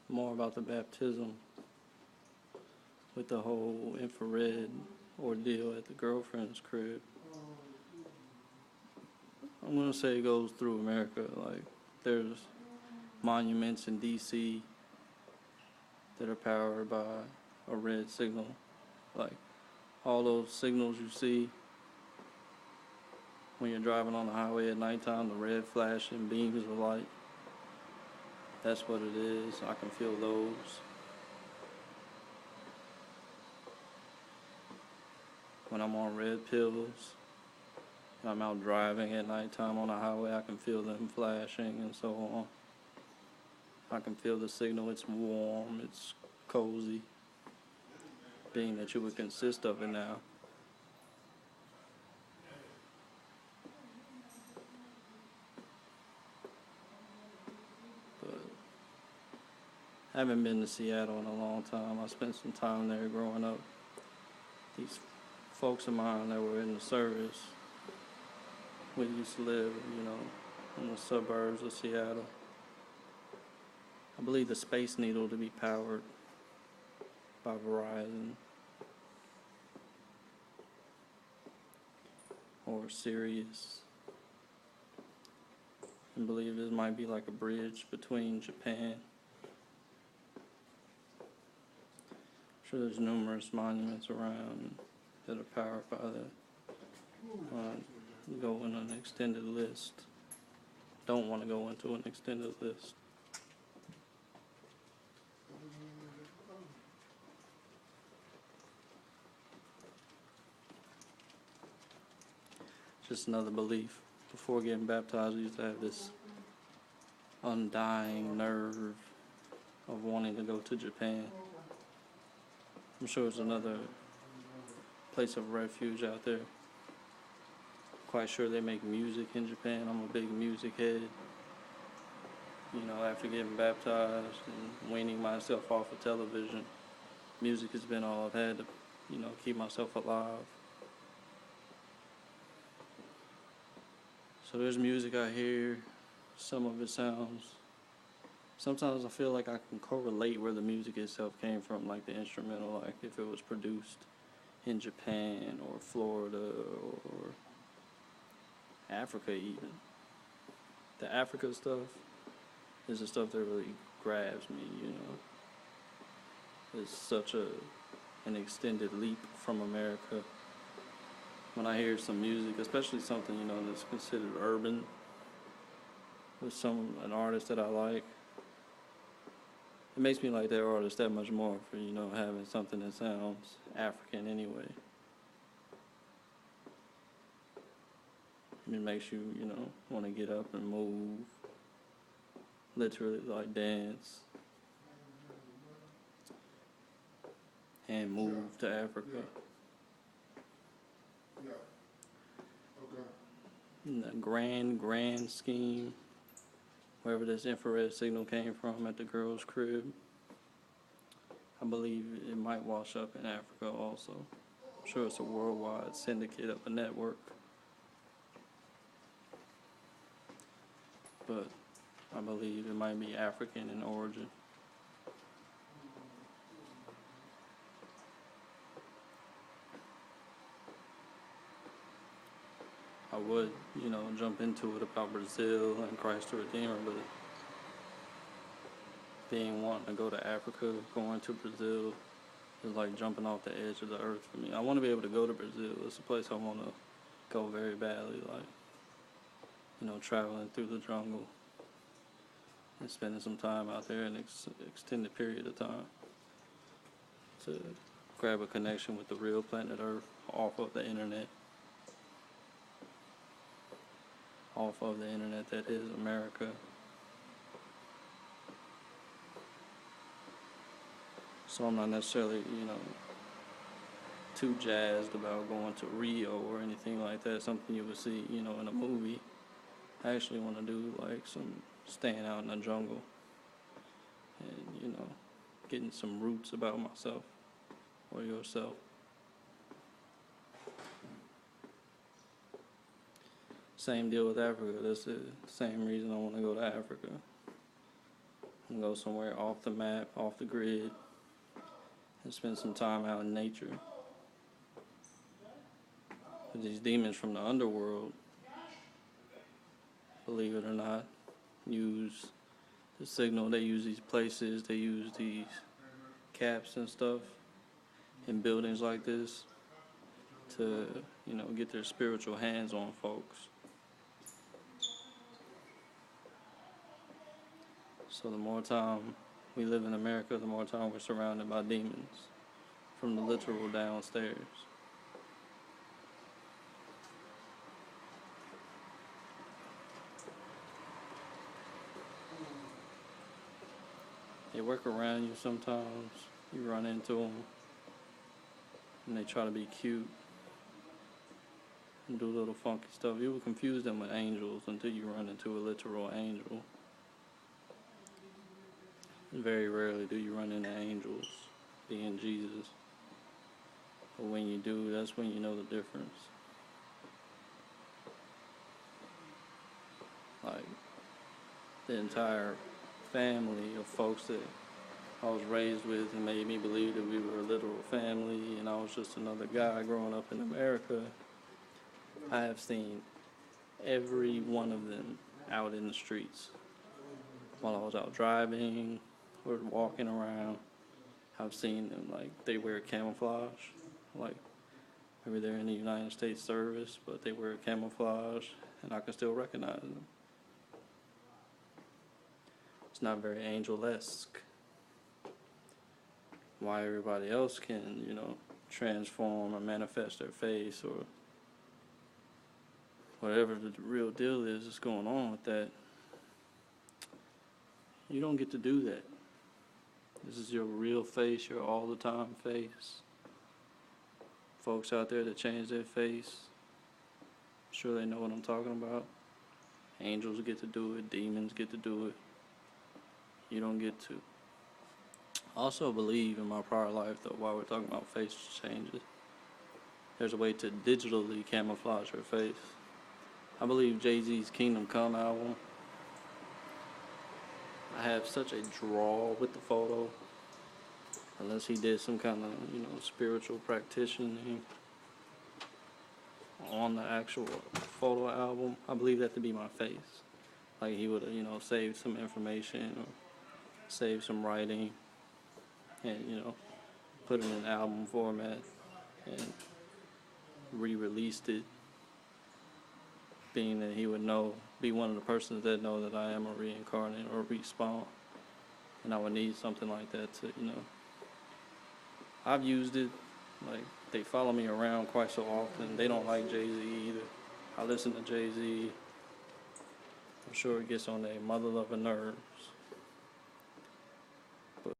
more about the baptism with the whole infrared ordeal at the girlfriend's crib. I'm gonna say it goes through America. Like, there's monuments in DC that are powered by a red signal. Like, all those signals you see when you're driving on the highway at nighttime, the red flashing beams of light, that's what it is. I can feel those. When I'm on red pills, and I'm out driving at nighttime on the highway, I can feel them flashing and so on. I can feel the signal. It's warm, it's cozy, being that you would consist of it now. But I haven't been to Seattle in a long time. I spent some time there growing up. These folks of mine that were in the service, we used to live, in the suburbs of Seattle. I believe the Space Needle to be powered by Verizon or Sirius. I believe this might be like a bridge between Japan. I'm sure there's numerous monuments around that are powered by that. Go in an extended list. Don't want to go into an extended list. Just another belief. Before getting baptized, I used to have this undying nerve of wanting to go to Japan. I'm sure it's another place of refuge out there. Quite sure they make music in Japan. I'm a big music head. After getting baptized and weaning myself off of television, music has been all I've had to, keep myself alive. So there's music I hear. Some of it sometimes I feel like I can correlate where the music itself came from, like the instrumental, like if it was produced in Japan or Florida or Africa even. The Africa stuff is the stuff that really grabs me, It's such an extended leap from America. When I hear some music, especially something, that's considered urban, with an artist that I like, it makes me like that artist that much more for, having something that sounds African anyway. It makes you, want to get up and move, literally like dance, and move to Africa. In the grand scheme, wherever this infrared signal came from at the girl's crib, I believe it might wash up in Africa also. I'm sure it's a worldwide syndicate of a network. But I believe it might be African in origin. I would, jump into it about Brazil and Christ the Redeemer, but wanting to go to Africa, going to Brazil is like jumping off the edge of the earth for me. I want to be able to go to Brazil. It's a place I want to go very badly, like, traveling through the jungle and spending some time out there in an extended period of time to grab a connection with the real planet Earth off of the internet. Off of the internet that is America. So I'm not necessarily, too jazzed about going to Rio or anything like that, something you would see, in a movie. I actually want to do like some staying out in the jungle and, getting some roots about myself or yourself. Same deal with Africa. That's the same reason I want to go to Africa. and go somewhere off the map, off the grid, and spend some time out in nature. But these demons from the underworld, believe it or not, use the signal. They use these places, they use these caps and stuff in buildings like this to, get their spiritual hands on folks. So the more time we live in America, the more time we're surrounded by demons, from the literal downstairs. They work around you sometimes. You run into them, and they try to be cute and do little funky stuff. You will confuse them with angels until you run into a literal angel. Very rarely do you run into angels being Jesus. But when you do, that's when you know the difference. Like, the entire family of folks that I was raised with and made me believe that we were a literal family and I was just another guy growing up in America. I have seen every one of them out in the streets while I was out driving or walking around. I've seen them, like, they wear camouflage, like maybe they're in the United States service, but they wear camouflage and I can still recognize them. It's not very angel-esque. Why everybody else can, transform or manifest their face or whatever the real deal is that's going on with that, you don't get to do that. This is your real face, your all-the-time face. Folks out there that change their face, I'm sure they know what I'm talking about. Angels get to do it, demons get to do it. You don't get to. I also believe in my prior life, though, while we're talking about face changes, there's a way to digitally camouflage your face. I believe Jay-Z's Kingdom Come album, I have such a draw with the photo, unless he did some kind of, spiritual practicing on the actual photo album. I believe that to be my face. Like he would have, saved some information or saved some writing and, put it in album format and re-released it, being that he would be one of the persons that know that I am a reincarnate or respawn, and I would need something like that to, I've used it, like, they follow me around quite so often. They don't like Jay-Z either. I listen to Jay-Z. I'm sure it gets on their mother-loving nerves.